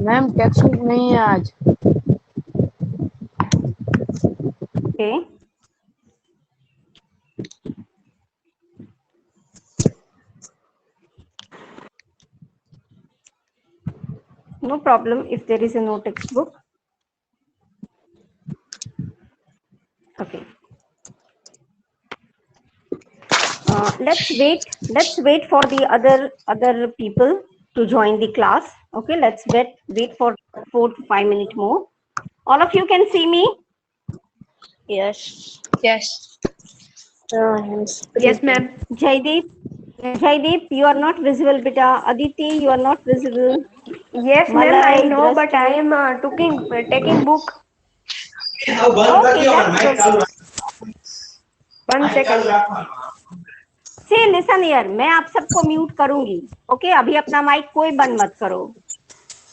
Ma'am text book नहीं है आज। Okay, no problem if there is a no textbook. Okay, let's wait for the other people to join the class. Okay, let's wait for 4 to 5 minutes more. All of you can see me? Yes. Yes. Yes, ma'am. Jaideep, you are not visible, beta. Aditi, you are not visible. Yes, ma'am. I Malay, know, but I Drashti. am taking book. Okay, that's good. 1 second. See, listen here, मैं आप सबको mute करूंगी. Okay, अभी अपना mic कोई बंद मत करो.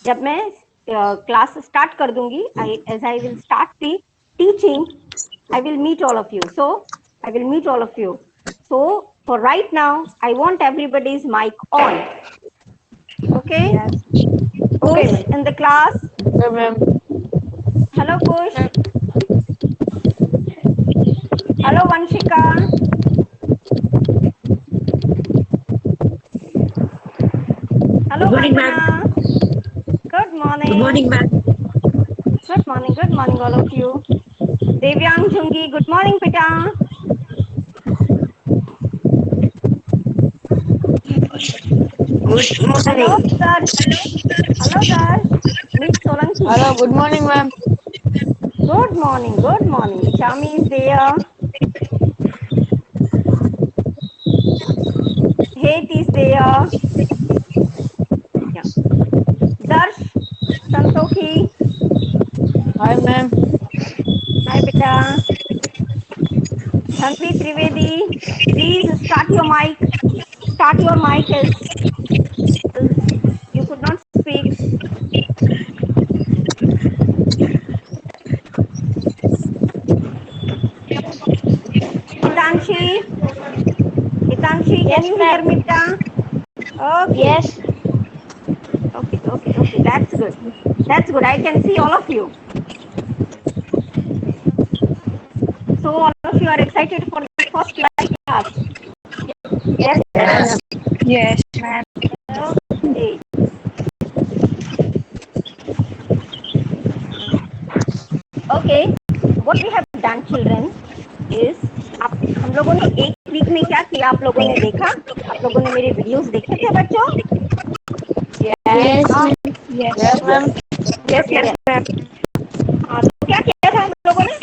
जब मैं क्लास स्टार्ट कर दूंगी, as I will start the teaching, I will meet all of you. So for right now, I want everybody's mic on. Okay? Yes. Kush in the class. Okay, ma'am. Hello, Kush. Hello, Vanshika. Hello, Good morning, Vandana. Good morning. Good morning, ma'am. Good morning, all of you. Devyang Jungi, good morning, Pita. Hello, Darsh. Hello, Darsh. Meet Solanki. Hello, good morning, ma'am. Good morning. Chami is there. Hate is there. Yeah. Darsh, Santokhi. Hi, ma'am. Hi, beta. Dhanvi Trivedi, please start your mic. Start your mic as you could not speak. Hitanshi, can Yes, you hear ma'am. me, beta? Okay. Yes. Okay. That's good. I can see all of you. So all of you are excited for the first class. Yes. Yes, ma'am. Okay. Okay. What we have done, children, is हम लोगों ने एक week में क्या किया आप लोगों ने देखा? आप लोगों ने मेरे वीडियोस देखे थे बच्चों? Yes. Yes, ma'am. Yes, ma'am. हाँ, तो क्या किया था हम लोगों ने?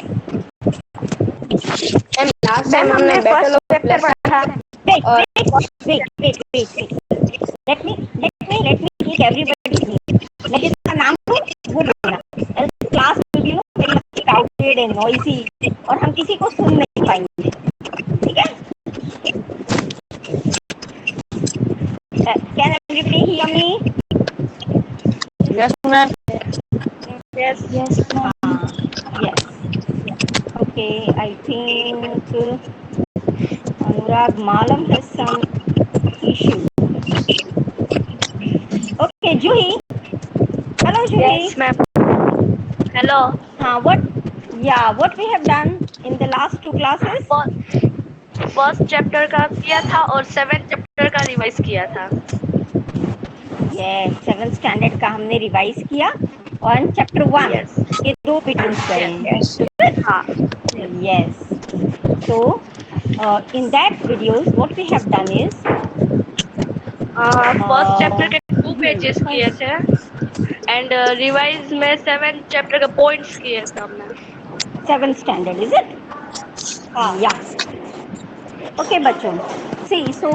मैम हमने फर्स्ट चैप्टर पढ़ा. Wait. Let me take everybody's name. मैं जिसका नाम लूँ वो लेना. Else class will be very much crowded and noisy और हम किसी को सुन नहीं पाएंगे. ठीक है? Can everybody hear me? Yes, ma'am. Yes, ma'am. Yes. Okay, I think Anurag Malam has some issue. Okay, Juhi. Hello, Juhi. Yes, ma'am. Hello. What we have done in the last two classes? First chapter का किया था और 7th chapter का revise किया था. Yes, 7th standard का हमने revise किया और चैप्टर 1 Yes. के 2 वीडियोस गए हैं. हाँ. Yes. So, in that videos, what we have done is first chapter के 2 पेजेस किए थे एंड रिवाइज में 7th चैप्टर का पॉइंट्स किए थे हमने. 7th standard, is it? Yeah. Okay, bachcho. See, so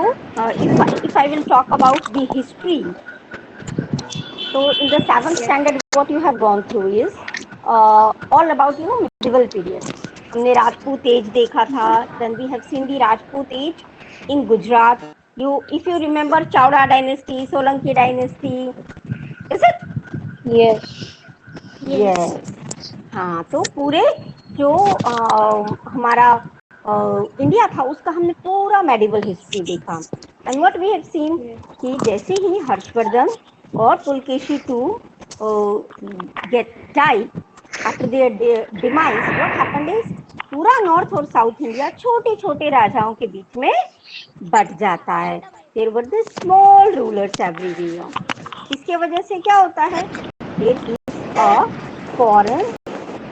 if I will talk about the history, so in the 7th standard, what you have gone through is all about medieval period. हमने Rajput as देखा था. Then we have seen the Rajput age in Gujarat. If you remember Chowda dynasty, Solanki dynasty, is it? Yes. हाँ, तो पूरे जो हमारा India था उसका हमने पूरा मेडिवल हिस्ट्री देखा. And what we have seen कि जैसे ही हर्षवर्धन और Pulakeshi II get died after their demise, what happened is पूरा नॉर्थ और साउथ इंडिया छोटे छोटे राजाओं के बीच में बट जाता है. There were the small rulers everywhere. इसके वजह से क्या होता है? There is a foreign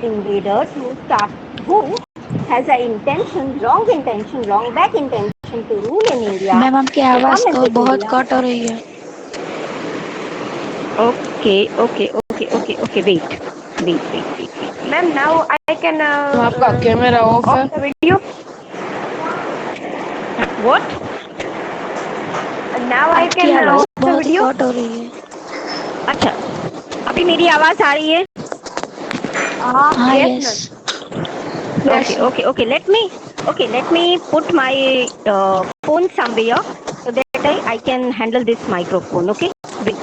invaders who has a intention, long back intention to rule in India. Ma'am आपकी आवाज तो बहुत कट हो रही है. Okay, wait. Ma'am, now I can आपका कैमरा ऑफ है. off the video. What? Now I आपकी can आवाज off the बहुत video. कट हो रही है. अच्छा, अभी मेरी आवाज आ रही है? हाँ yes, yes. Okay. Let me put my phone somewhere so that I can handle this microphone. Okay, wait.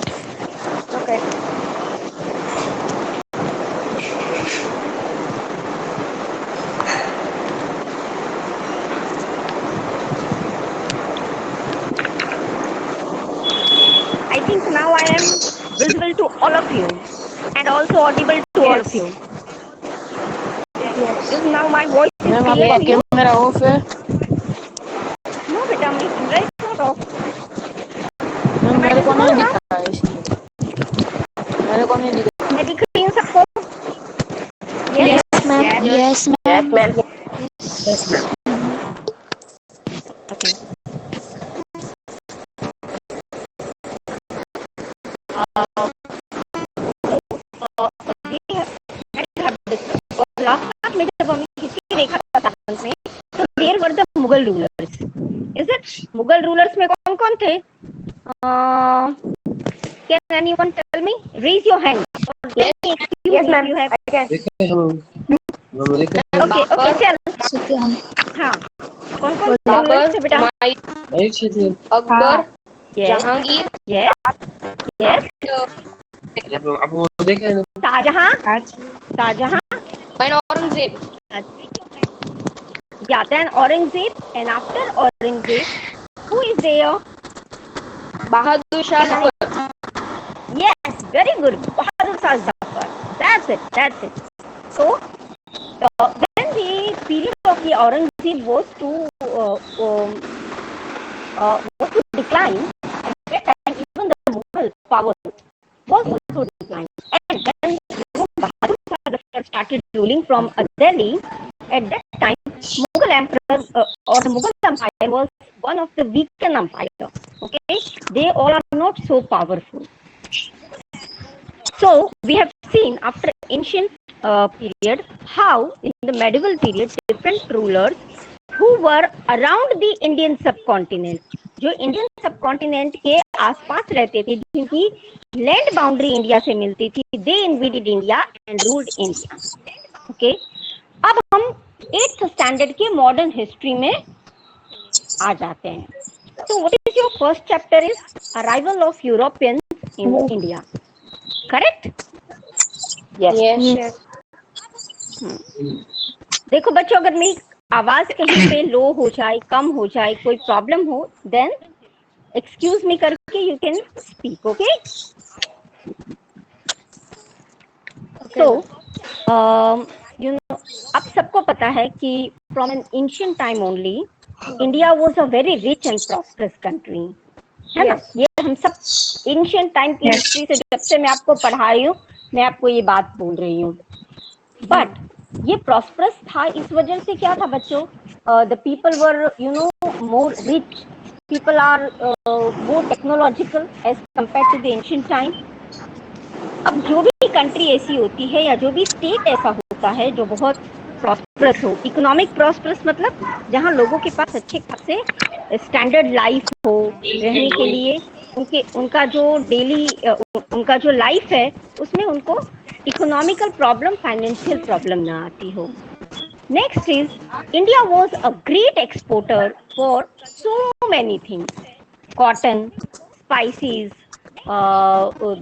Okay. I think now I am visible to all of you and also audible to all of you. Is now my voice is ma'am clear आपका to you? Camera off है. No, beta, my camera is not off. Ma'am मेरे को नहीं दिख रहा है इसलिए. मेरे को नहीं दिख रहा. मैं दिख रही हूँ सबको? Yes ma'am. Yes ma'am. Ma'am. Okay. Last class में जब हमने हिस्ट्री देखा था साइंस में, तो there were the Mughal rulers. Is it? Mughal rulers में कौन कौन थे? Can anyone tell me? Raise your hand. Yes, ma'am. You have. I can. Okay, चल. सत्यम. हाँ. कौन कौन रूलर्स थे बेटा? Akbar, Yes. Jahangir, Yes. Shahjahan. and Aurangzeb. Yeah, then Aurangzeb, and after Aurangzeb, who is there? Bahadur Shah Zafar. Yes, very good. Bahadur Shah Zafar. That's it. So, when the period of the Aurangzeb was to decline, at that time even the Mughal power was also declined. And when Bahadur Shah Zafar started ruling from Delhi, at that time Mughal emperor or the Mughal empire was one of the weakened empire. Okay, they all are not so powerful. So we have seen after ancient period how in the medieval period different rulers who were around the Indian subcontinent, जो Indian subcontinent के आसपास रहते थे, जिनकी land boundary India से मिलती थी, they invaded India and ruled India. Okay, अब हम 8th स्टैंडर्ड के मॉडर्न हिस्ट्री में आ जाते हैं. So what is your first chapter is arrival of Europeans in India. Correct? Yes. देखो बच्चों, अगर मेरी आवाज कहीं पे लो हो जाए, कम हो जाए, कोई प्रॉब्लम हो, देन एक्सक्यूज मी करके you can speak. Okay, so you know, अब सबको पता है कि from N ancient time only India was a very rich and prosperous country, है ना? ये हम सब एंशिएंट टाइम की हिस्ट्री से, जब से मैं आपको पढ़ा रही हूँ, मैं आपको ये बात बोल रही हूँ. बट ये प्रॉस्परस था इस वजह से क्या था बच्चों? The people were you know more rich, people are more technological as compare to the ancient time. अब जो भी कंट्री ऐसी होती है या जो भी स्टेट ऐसा होता है जो बहुत प्रॉस्परस हो, इकोनॉमिक प्रॉस्परस मतलब जहाँ लोगों के पास अच्छे खासे स्टैंडर्ड लाइफ हो, रहने के लिए उनका जो डेली उनका जो लाइफ है उसमें उनको इकोनॉमिकल प्रॉब्लम, फाइनेंशियल प्रॉब्लम ना आती हो. Next is India was a great exporter for so many things, cotton, spices,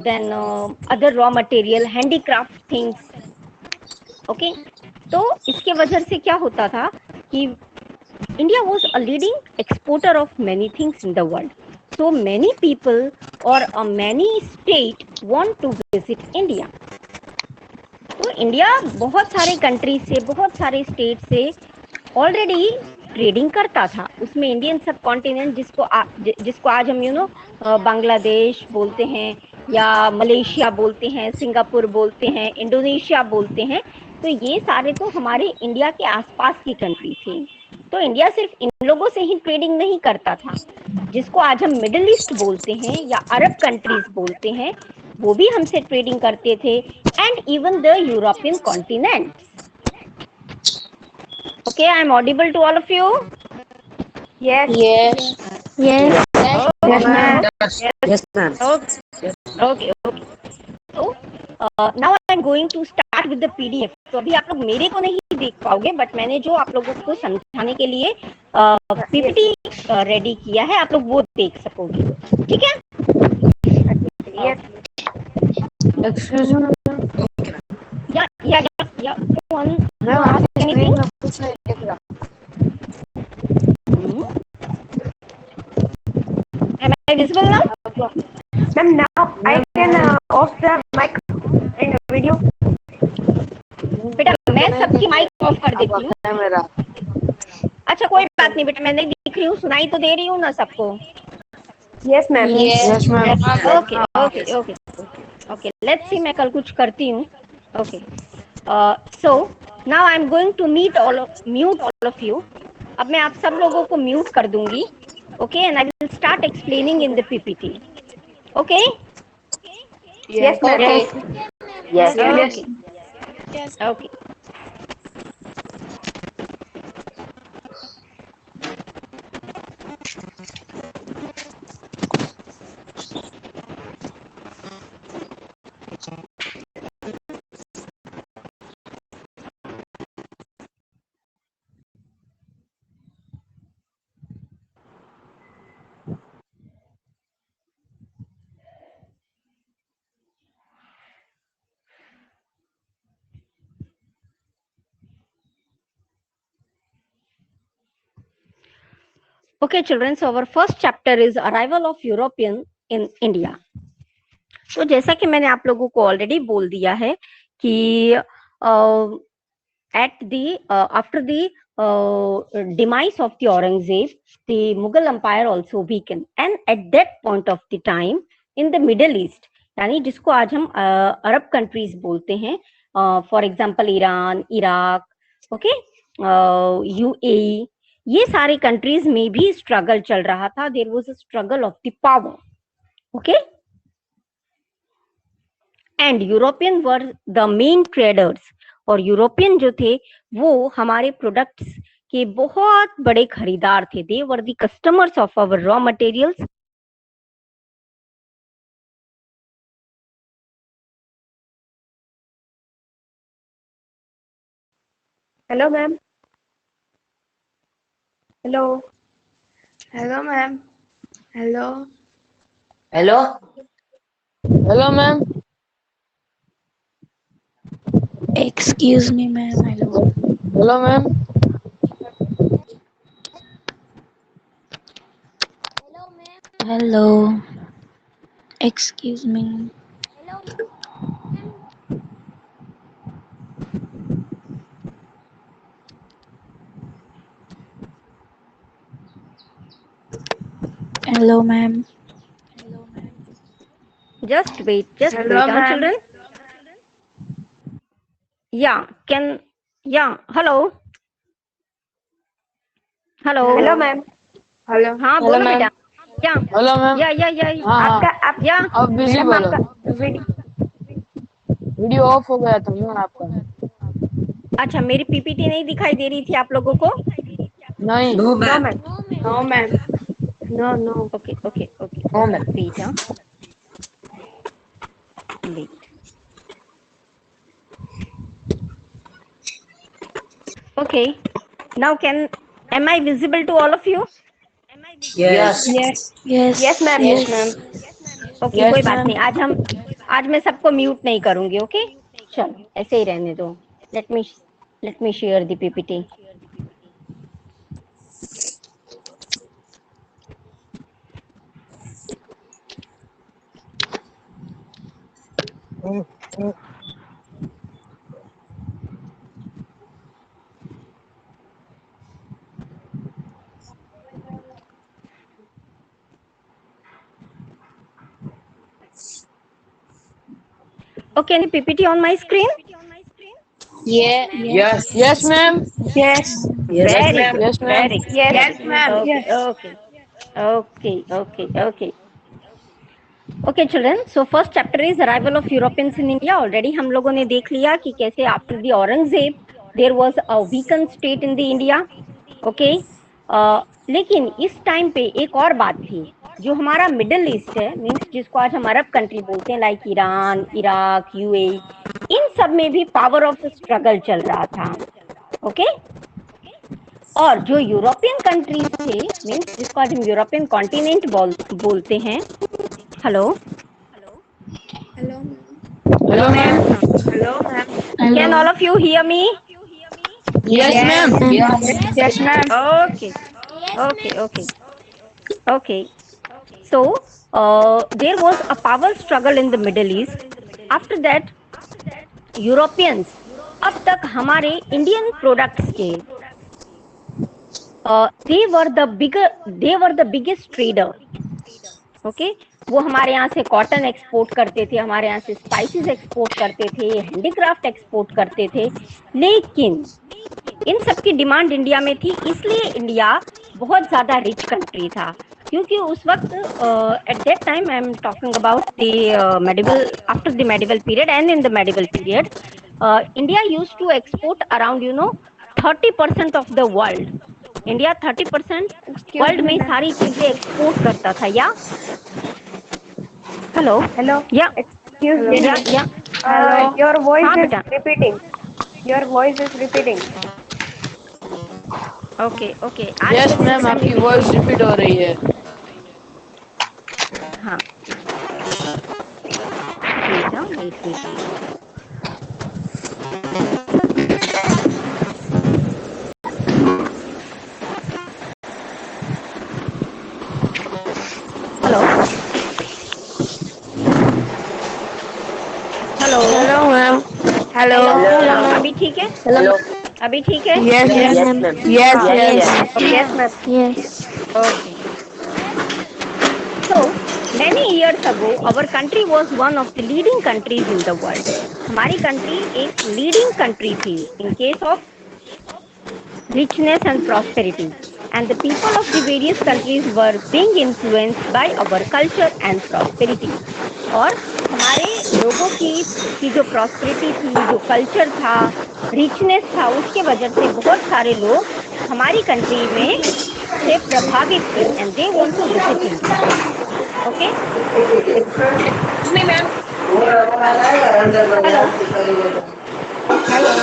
then other raw material, handicraft things. Okay, तो इसके वजह से क्या होता था कि India was a leading exporter of many things in the world. so many people or many state want to visit India. तो India बहुत सारे कंट्री से, बहुत सारे स्टेट से ऑलरेडी ट्रेडिंग करता था। उसमें इंडियन सब कॉन्टिनेंट जिसको आज हम बांग्लादेश बोलते हैं या मलेशिया बोलते हैं, सिंगापुर बोलते हैं, इंडोनेशिया बोलते हैं, तो ये सारे तो हमारे इंडिया के आसपास की कंट्री थी। तो इंडिया सिर्फ इन लोगों से ही ट्रेडिंग नहीं करता था। जिसको आज हम मिडिल ईस्ट बोलते हैं या अरब कंट्रीज बोलते हैं, वो भी हमसे ट्रेडिंग करते थे, and even the European continent. Okay, I'm audible to all of you? Yes. Yes. Yes, ma'am. Yes, ma'am. Okay. So, now I'm going to start with the PDF. तो अभी आप लोग मेरे को नहीं देख पाओगे, बट मैंने जो आप लोगों को समझाने के लिए PPT रेडी किया है, आप लोग वो देख सकोगे। ठीक है? Excuse me. Yeah. Ask anything? Am I visible now? Ma'am, now I can off the mic and video. बेटा मैं सबकी माइक ऑफ कर देती हूँ। Camera. अच्छा कोई बात नहीं बेटा, मैं नहीं दिख रही हूँ, सुनाई तो दे रही हूँ ना सबको? Yes, ma'am. Yes, ma'am. Okay let's see, मैं कल कुछ करती हूँ। Okay so now I am going to mute all of you. अब मैं आप सब लोगों को म्यूट कर दूंगी। Okay, and I will start explaining in the PPT. Okay? Yes, ma'am. Yes. Okay. Okay, children, so our first chapter is arrival of European in India. तो जैसा कि मैंने आप लोगों को ऑलरेडी बोल दिया है कि after the demise of the Aurangzeb, the Mughal Empire also weakened, and at that point of the time in the Middle East, यानी जिसको आज हम अरब कंट्रीज बोलते हैं, for example Iran, Iraq, okay, UAE, ये सारे कंट्रीज में भी स्ट्रगल चल रहा था। There was a struggle of the power, okay, and European were the main traders, और यूरोपियन जो थे वो हमारे प्रोडक्ट्स के बहुत बड़े खरीदार थे। They were the customers of our raw materials. Hello, ma'am. Hello. Hello, ma'am. Hello. Hello, ma'am. Excuse me, ma'am. Hello, ma'am. Hello. Excuse me. Hello, ma'am. Just wait, Hello, huh, ma'am. children. Hello. Hello, ma'am. Hello. हाँ बोलो बेटा। Hello, ma'am. हाँ, आपका अब busy ma'am, बोलो। आपका video of हो गया था मैम आपका। अच्छा, मेरी पीपीटी नहीं दिखाई दे रही थी आप लोगों को? नहीं। No, ma'am. No, ma'am. No. Okay हाँ मैम। वेट, हाँ wait. Okay, now am I visible to all of you? Yes. Yes, ma'am. Yes. Okay, Yes, कोई बात ma'am. नहीं, आज मैं सबको म्यूट नहीं करूंगी। ओके, चलो ऐसे ही रहने दो। Let me share the PPT. Okay, any PPT on my screen? Yeah. Yes. Yes, ma'am. Yes. Yes, Very ma'am. good. Yes, ma'am. Very good. Yes. Very good. ma'am. Okay. Yes. Okay. Okay. Okay. Okay. Okay, children. So first chapter is arrival of Europeans in India. Already हम लोगों ने देख लिया कि कैसे after the Aurangzeb there was a weakened state in the India. Okay. लेकिन इस time पे एक और बात थी, जो हमारा मिडिल ईस्ट है, मीन्स जिसको आज हम अरब कंट्री बोलते हैं, लाइक ईरान, इराक, यूएई, इन सब में भी पावर ऑफ स्ट्रगल चल रहा था. ओके. और जो यूरोपियन कंट्रीज थे, मीन्स जिसको आज हम यूरोपियन कॉन्टिनेंट बोलते हैं. Hello. Hello, ma'am. Hello, ma'am. Can all of you hear me? Yes, ma'am. Yes, ma'am. Okay. Okay. Okay. Okay. So there was a power struggle in the Middle East. After that, Europeans अब तक हमारे Indian products के they were the biggest trader. Okay. वो हमारे यहाँ से cotton export करते थे, हमारे यहाँ से स्पाइसेस एक्सपोर्ट करते थे, हैंडीक्राफ्ट एक्सपोर्ट करते थे. लेकिन इन सब की डिमांड इंडिया में थी, इसलिए इंडिया बहुत ज्यादा रिच कंट्री था. क्योंकि उस वक्त at that time I am talking about the medieval, after the medieval period and in the medieval period, India used to export around 30% of the world. India 30% world में सारी चीजें export करता था. या हेलो. Hello. या Excuse me. या Your voice हाँ is बेटा. repeating. Your voice is repeating. Okay. Okay. Yes, ma'am. आपकी वॉइस रिपीट हो रही है. हाँ. wait. Hello. Hello. Hello, ma'am. Hello. अभी ठीक है? Hello. अभी ठीक है? Yes, Yes, yes, ma'am. yes, Yes, yes. Yes, ma'am. Yes. Okay. So many years ago, our country was one of the leading countries in the world. हमारी country एक leading country थी in case of richness and prosperity, and the people of the various countries were being influenced by our culture and prosperity. और हमारे लोगों की जो prosperity थी, जो कल्चर था, रिचनेस था, उसके वजह से बहुत सारे लोग हमारी कंट्री में से प्रभावित थे and they want to visit India. Okay.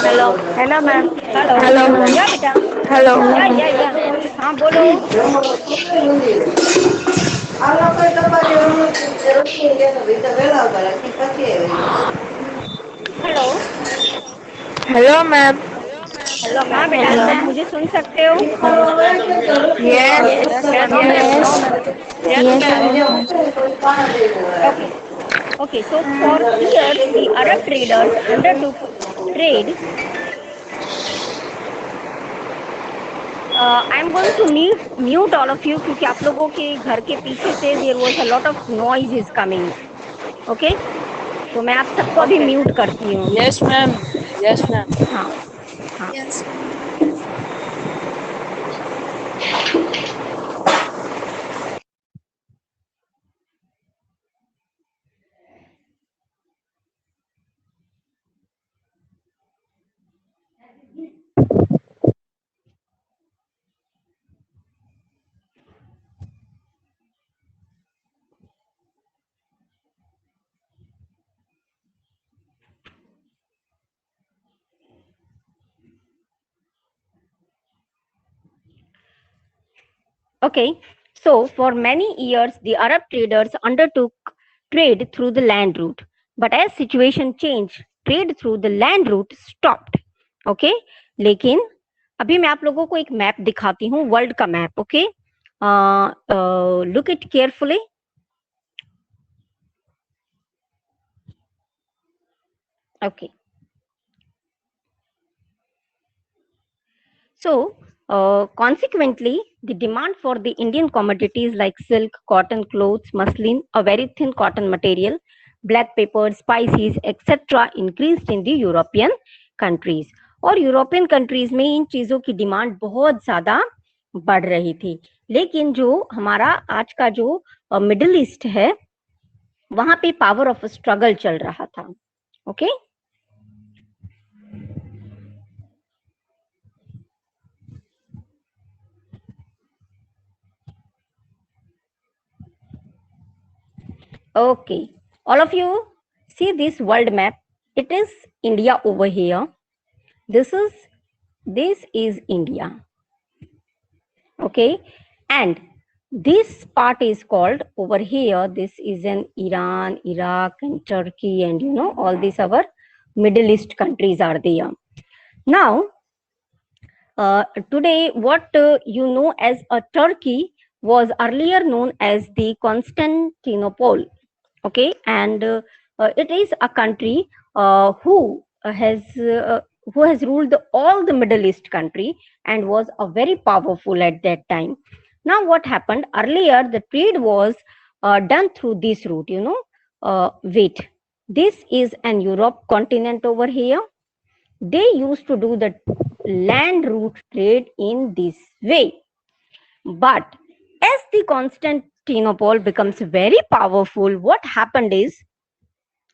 Hello. Hello, ma'am. Hello. Hello. या बेटा. Hello. या हाँ बोलो. हेलो. Hello, ma'am. हाँ बेटा, आप मुझे सुन सकते हो? Yes. Yes, ma'am. Okay. Okay. So for years, the Arab traders undertook trade. I am going to mute all of you क्योंकि आप लोगों के घर के पीछे से there was a lot of noise is coming. Okay. तो मैं आप सबको अभी म्यूट करती हूँ. Yes, ma'am. Yes, ma'am. हाँ. हाँ. Okay, so for many years, the Arab traders undertook trade through the land route. But as situation changed, trade through the land route stopped. Okay, लेकिन अभी मैं आप लोगों को एक मैप दिखाती हूँ, वर्ल्ड का map. Okay, look it carefully. Okay. So, consequently, the demand for the Indian commodities like silk, cotton, clothes, muslin, a very thin cotton material, black pepper, spices, etc. increased in the European countries. और European countries में इन चीजों की demand बहुत ज्यादा बढ़ रही थी. लेकिन जो हमारा आज का जो मिडिल ईस्ट है, वहां पे पावर ऑफ स्ट्रगल चल रहा था. Okay. Okay, all of you see this world map. It is India over here. This is India. Okay, and this part is called over here. This is in Iran, Iraq, and Turkey, and you know all these our Middle East countries are there. Now, today, what you know as a Turkey was earlier known as the Constantinople. Okay, and it is a country who has ruled all the Middle East country and was a very powerful at that time. Now, what happened earlier? The trade was done through this route. You know, wait, this is an Europe continent over here. They used to do the land route trade in this way, but as the Constantinople becomes very powerful, what happened is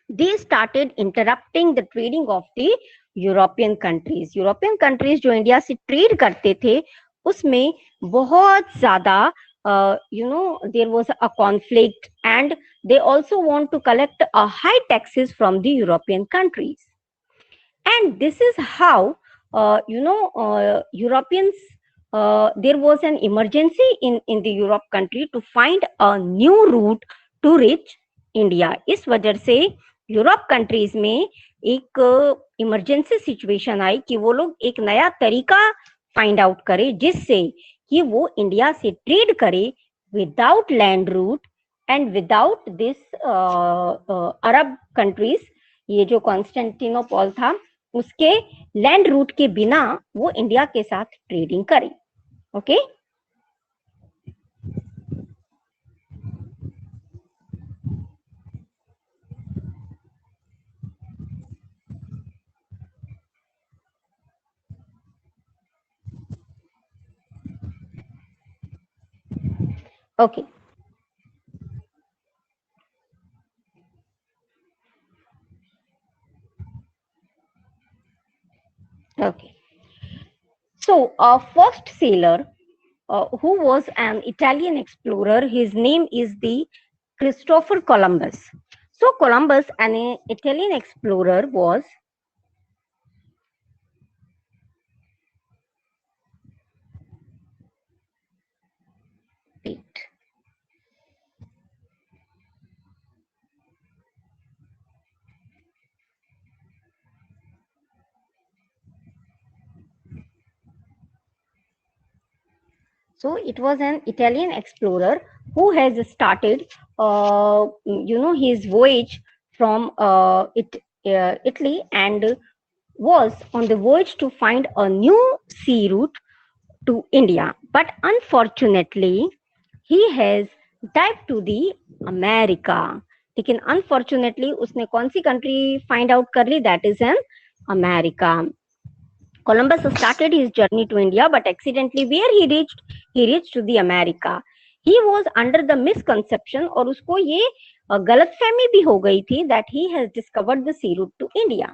they started interrupting the trading of the European countries. European countries जो India से trade करते थे, उसमें बहुत ज्यादा you know there was a conflict, and they also want to collect a high taxes from the European countries. And this is how Europeans, there was an emergency in the Europe country to find a new route to reach India. इस वजह से Europe countries में एक emergency situation आई कि वो लोग एक नया तरीका फाइंड आउट करे जिससे कि वो इंडिया से ट्रेड करे without land route and without this Arab countries. ये जो कॉन्स्टेंटिनोपॉल था, उसके लैंड रूट के बिना वो इंडिया के साथ ट्रेडिंग करे. Okay. Okay. Okay. So, first sailor who was an Italian explorer, his name is the Christopher Columbus. So, Columbus, an Italian explorer, was so it was an Italian explorer who has started, his voyage from Italy, and was on the voyage to find a new sea route to India. But unfortunately, he has dived to the America. लेकिन unfortunately उसने कौन सी country find out कर ली? That is an America. Columbus started his journey to India, but accidentally where he reached? He reached to the America. He was under the misconception, और उसको ये गलतफहमी भी हो गई थी that he has discovered the sea route to India.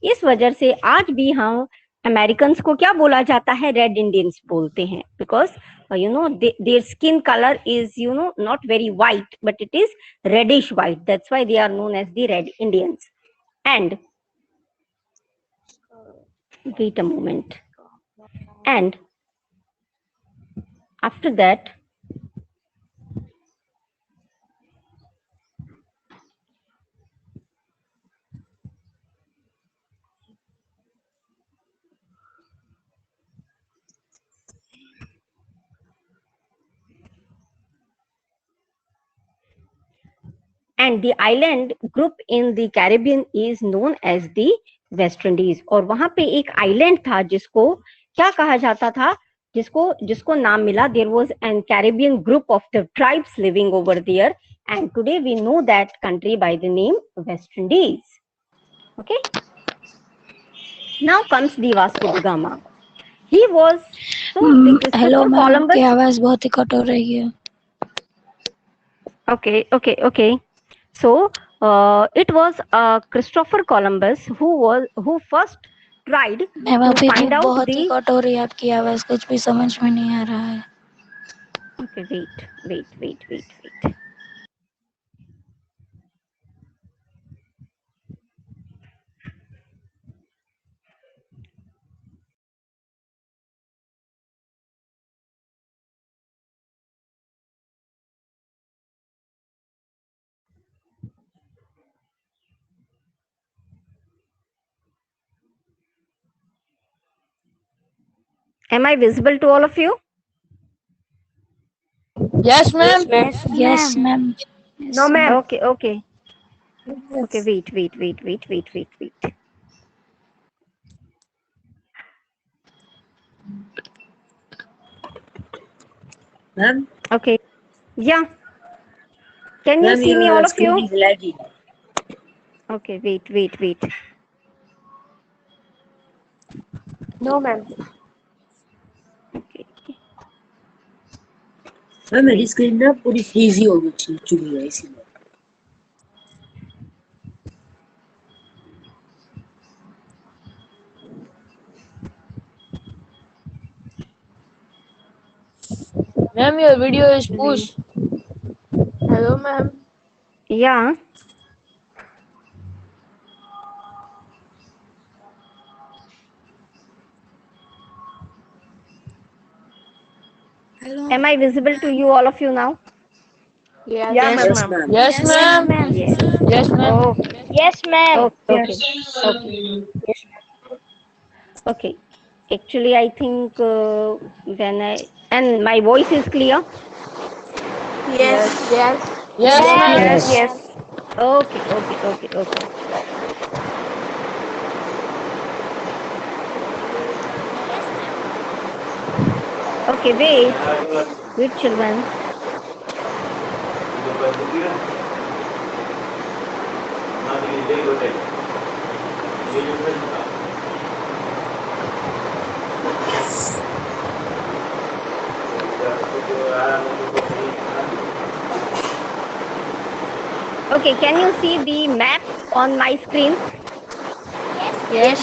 इस वजह से आज भी हम अमेरिकन्स को क्या बोला जाता है? रेड इंडियंस बोलते हैं, because their skin color is not very white, but it is reddish white. That's why they are known as the red Indians. And wait a moment. And after that, and the island group in the Caribbean is known as the West Indies. और वहां पे एक island था जिसको क्या कहा जाता था, जिसको नाम मिला, there was an Caribbean group of the tribes living over there, and today we know that country by the name West Indies. Okay, now comes the Vasco da Gama. He was hello ma'am, की आवाज बहुत ही cut हो रही है. Okay. So it was Christopher Columbus who first tried ma'am to अभी भी find out बहुत ही the. Cut हो रही है आपकी आवाज, कुछ भी समझ में नहीं आ रहा है. Okay, wait. Am I visible to all of you? Yes, ma'am. Yes ma'am. No, ma'am. Okay. Wait. Ma'am? Okay. Yeah. Can you Ma'am, see me, your all of screen you? is lagging. Okay, wait. No, ma'am. Okay. Ma'am मेरी screen ना पूरी frizzy हो चुकी है इसीलिए. Ma'am, your video is pushed. Hello, ma'am. Yeah. Hello. Am I visible to you, all of you now? Yeah, Yes, ma'am. ma'am. Yes, ma'am. Yes. Yes, ma'am. Oh, Yes, ma'am. okay. Actually, I think and my voice is clear. Yes. Yes, ma'am. Yes. Okay. Okay, wait, children. Okay, can you see the map on my screen? Yes.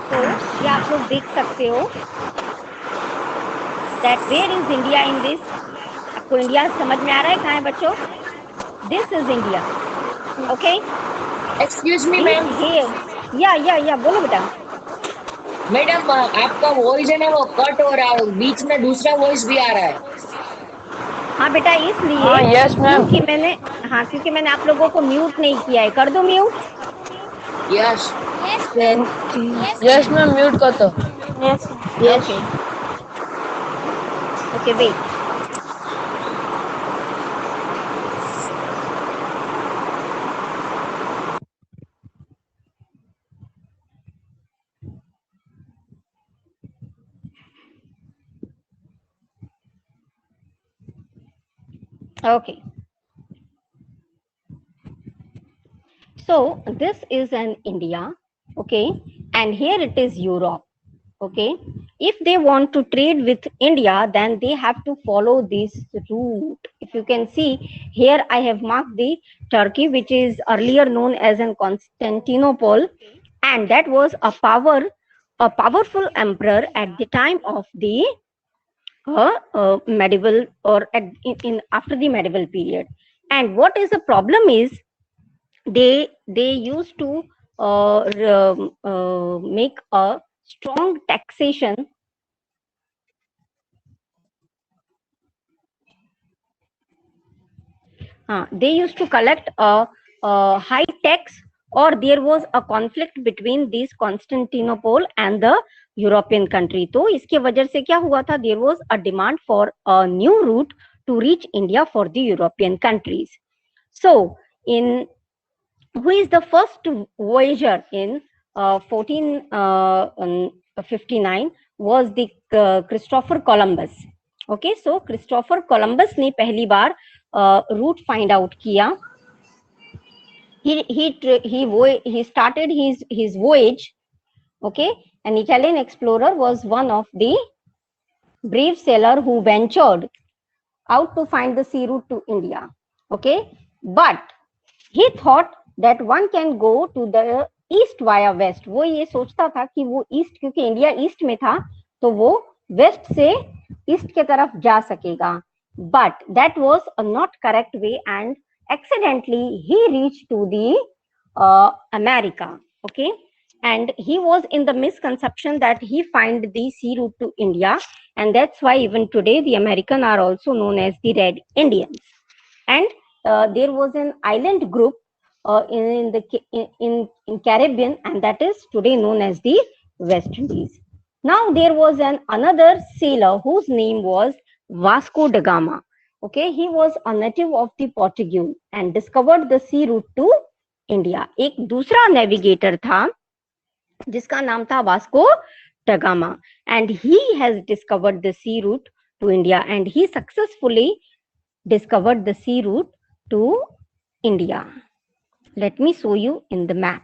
Okay. So ये आप लोग देख सकते हो that where is India in this? आपको India समझ में आ रहा है कहाँ है बच्चों? This is India. Okay. Excuse me, ma'am. Here. Yeah. बोलो बेटा. मैडम आपका वॉइस है ना वो कट हो रहा है, बीच में दूसरा वॉइस भी आ रहा है. हाँ बेटा, इसलिए yes, ma'am. क्योंकि मैंने आप लोगों को म्यूट नहीं किया है. कर दो mute. Yes. Yes, ma'am. Mute कर दो. Yes. Okay, wait. Okay. So this is an India, okay, and here it is Europe, okay. If they want to trade with India, then they have to follow this route. If you can see here, I have marked the Turkey, which is earlier known as an Constantinople, and that was a powerful emperor at the time of the medieval or after the medieval period. And what is the problem is they used to make a strong taxation. They used to collect a high tax, or there was a conflict between this Constantinople and the European country. तो इसके वजह से क्या हुआ था, there was a demand for a new route to reach India for the European countries. So, who is the first voyager in 1459 was the Christopher Columbus. Okay, so Christopher Columbus ने पहली बार route find out किया. He started his voyage. Okay, an Italian explorer was one of the brave sailor who ventured out to find the sea route to India. Okay, but he thought that one can go to the east via west. वो ये सोचता था कि वो east, क्योंकि India east में था तो वो वेस्ट से ईस्ट के तरफ जा सकेगा. But that was a not correct way, and accidentally he reached to the America. Okay, and he was in the misconception that he find the sea route to India, and that's why even today the American are also known as the Red Indians. And there was an island group in Caribbean, and that is today known as the West Indies. Now there was another sailor whose name was Vasco da Gama. Okay, he was a native of the Portugal and discovered the sea route to India. एक दूसरा navigator था जिसका नाम था Vasco da Gama, and he has discovered the sea route to India, and he successfully discovered the sea route to India. Let me show you in the map.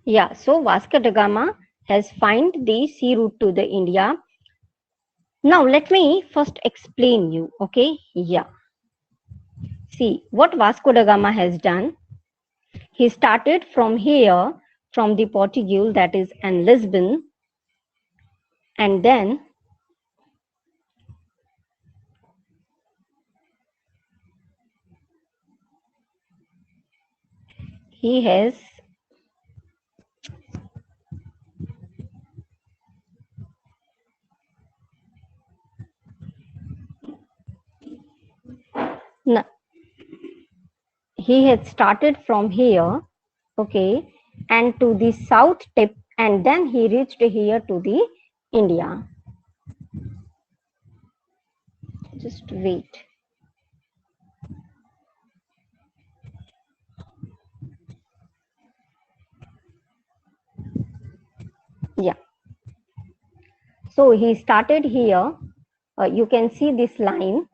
Yeah, so Vasco da Gama has find the sea route to the India. Now let me first explain you. Okay, yeah. See what Vasco da Gama has done. He started from here, from the Portugal, that is in Lisbon, and then he has started from here, okay, and to the south tip, and then he reached here to the India. Just wait. Yeah. So he started here. You can see this line.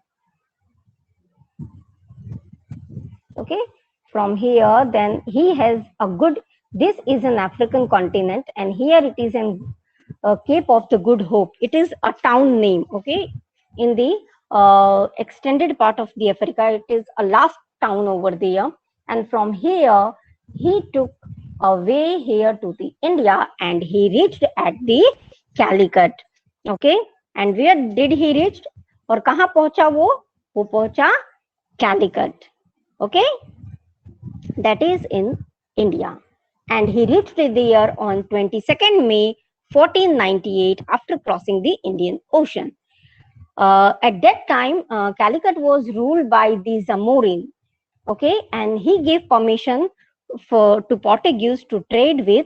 Okay, from here, then he has a good, this is an African continent, and here it is in Cape of the Good Hope. It is a town name, okay, in the extended part of the Africa. It is a last town over there, and from here he took a way here to the India, and he reached at the Calicut. Okay, and where did he reach? और कहाँ पहुंचा वो पहुंचा Calicut. Okay, that is in India, and he reached there on 22nd May 1498 after crossing the Indian Ocean. At that time, Calicut was ruled by the Zamorin. Okay, and he gave permission to Portuguese to trade with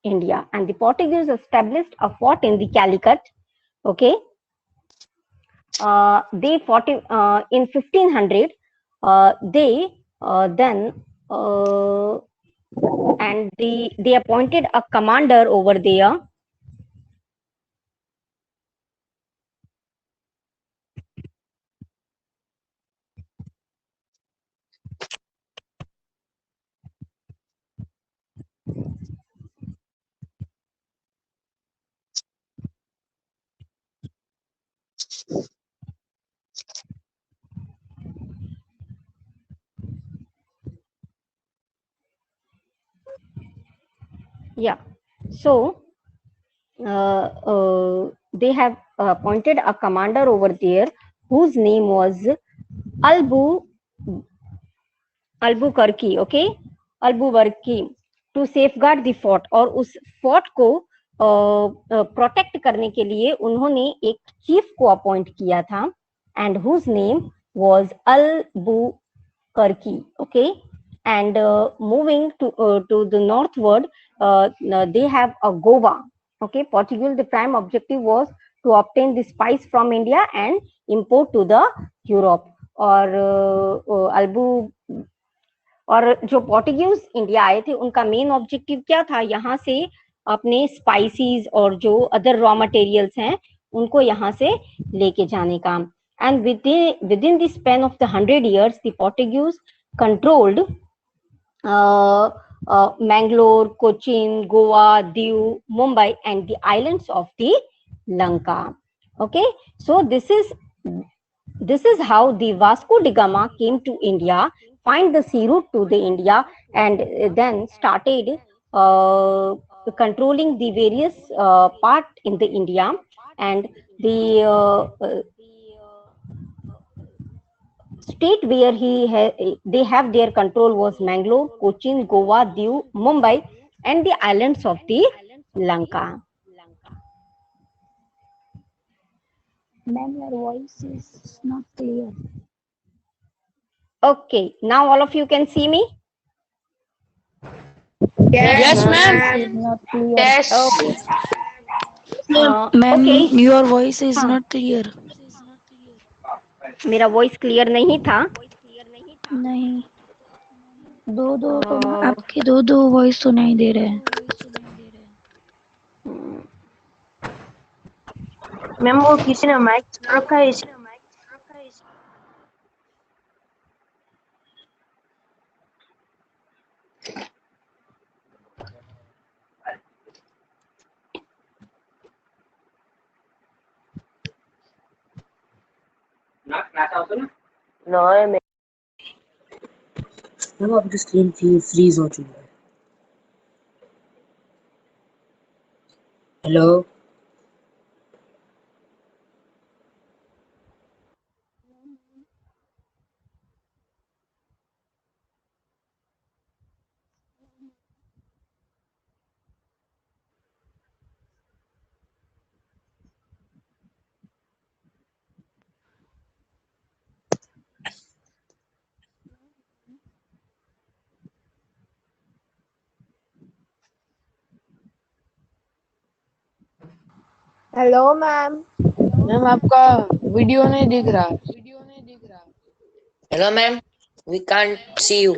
India, and the Portuguese established a fort in the Calicut. Okay, they fought in 1500. And they appointed a commander over there. Yeah, so they have appointed a commander over there whose name was Albuquerque, okay, Albuquerque, to safeguard the fort. और उस fort को protect करने के लिए उन्होंने एक chief को appoint किया था, and whose name was Albuquerque, okay. And moving to the northward, they have a Goa, okay. Portugal, the prime objective was to obtain the spice from India and import to the Europe. और जो Portuguese India आए थे उनका main objective क्या था, यहाँ से अपने स्पाइसीज और जो अदर रॉ मटेरियल्स हैं उनको यहाँ से लेके जाने का. And within the span of the 100 years the Portuguese controlled Mangalore, Cochin, Goa, Diu, Mumbai and the islands of the Lanka. Okay, so this is how the Vasco da Gama came to India, find the sea route to the India, and then started controlling the various part in the India. And the state where they have their control was Mangalore, Cochin, Goa, Diu, Mumbai, and the islands of the Lanka. Ma'am, your voice is not clear. Okay, now all of you can see me. Yes, ma'am. It's not clear. Yes. Okay. Ma'am, okay. your voice is not clear. मेरा voice clear नहीं था. नहीं, दो आपके दो voice सुनाई दे रहे हैं. मैम वो किसी ने माइक रखा है. मैम आपकी स्क्रीन फ्रीज हो चुकी है. हेलो. Hello ma'am. मैम आपका वीडियो नहीं दिख रहा. Hello ma'am, we can't see you.